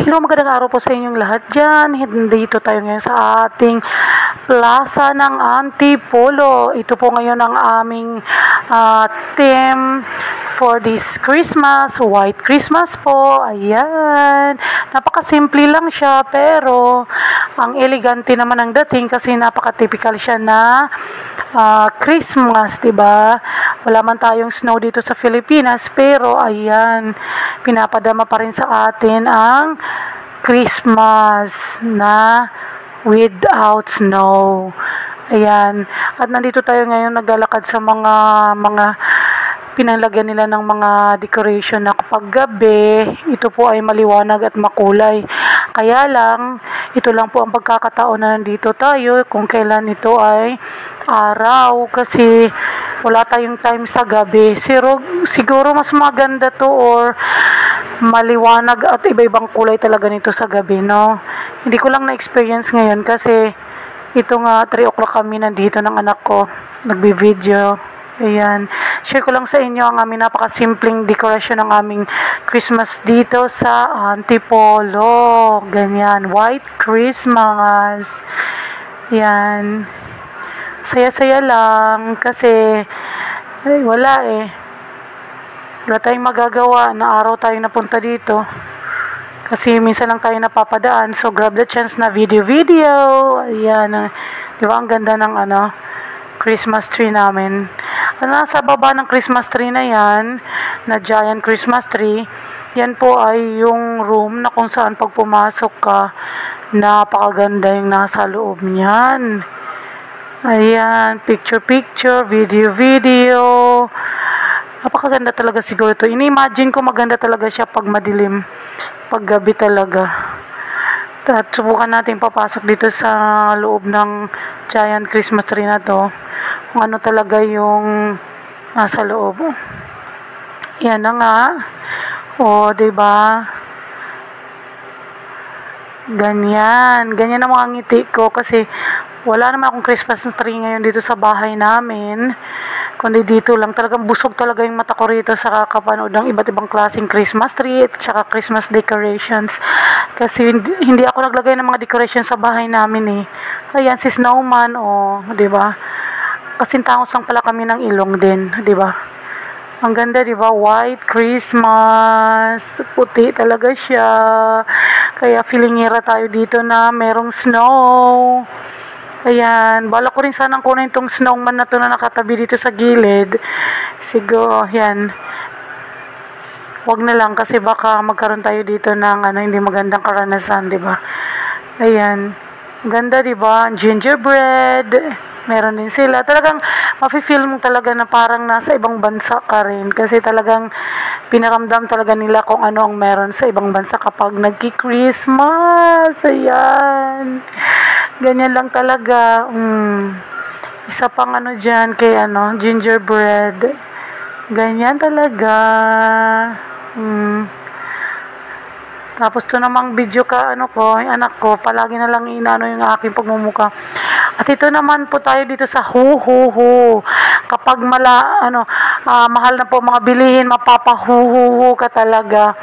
Hello, magandang araw po sa inyong lahat dyan. Dito tayo ngayon sa ating plaza ng Antipolo. Ito po ngayon ang aming theme for this Christmas. White Christmas po. Ayan. Napakasimple lang siya pero ang elegante naman ang dating kasi napaka-typical siya na Christmas, diba? Wala man tayong snow dito sa Pilipinas pero ayan, pinapadama pa rin sa atin ang Christmas na without snow. Ayan. At nandito tayo ngayon naglalakad sa mga pinalagyan nila ng mga decoration na kapag gabi, ito po ay maliwanag at makulay. Kaya lang, ito lang po ang pagkakataon na nandito tayo kung kailan ito ay araw kasi wala tayong time sa gabi. Siguro mas maganda to or maliwanag at iba-ibang kulay talaga nito sa gabi, no? Hindi ko lang na-experience ngayon kasi ito nga 3 o'clock kami nandito ng anak ko, nagbi-video. Ayan. Share ko lang sa inyo ang aming napakasimpleng dekorasyon ng aming Christmas dito sa Antipolo. Ganyan. White Christmas. Ayan. Saya-saya lang kasi wala wala tayong magagawa na araw tayong napunta dito kasi minsan lang tayo napapadaan, so grab the chance na video. Ayan, di ba ang ganda ng Christmas tree namin. Nasa baba ng Christmas tree na yan, na giant Christmas tree, yan po ay yung room na kung saan pag pumasok ka, napakaganda yung nasa loob niyan. Ayan, picture, video. Napakaganda talaga siguro ito. Ini-imagine ko maganda talaga siya pag madilim, pag gabi talaga. At subukan natin papasok dito sa loob ng giant Christmas tree na to. Kung ano talaga yung nasa loob. Yan na nga. O, diba? Ganyan ang mga ngiti ko kasi wala naman akong Christmas tree ngayon dito sa bahay namin. Kundi dito lang, talagang busog talaga yung mata ko rito sa kakapanood ng iba't ibang klaseng Christmas tree at saka Christmas decorations. Kasi hindi ako naglagay ng mga decorations sa bahay namin Ayan, si Snowman, diba? Kasintangos lang pala kami ng ilong din, diba? Ang ganda, diba? White Christmas. Puti talaga siya. Kaya feelingera tayo dito na merong snow. Ayan, bala ko rin sanang kunin itong snowman na to na nakatabi dito sa gilid. Siguro, yan. Huwag na lang kasi baka magkaroon tayo dito ng hindi magandang karanasan, di ba? Ayan. Ganda, di ba? Gingerbread. Meron din sila. Talagang mafe-feel mo talaga na parang nasa ibang bansa ka rin. Kasi talagang pinaramdam talaga nila kung ano ang meron sa ibang bansa kapag nagki-Christmas. Ayan. Ganyan lang talaga. Isa pang dyan kay gingerbread. Ganyan talaga. Tapos to namang video ka yung anak ko, palagi na lang yung aking pagmumuka. At ito naman po tayo dito sa hu-hu-hu. Kapag mahal na po mga bilihin, mapapahu-hu-hu ka talaga.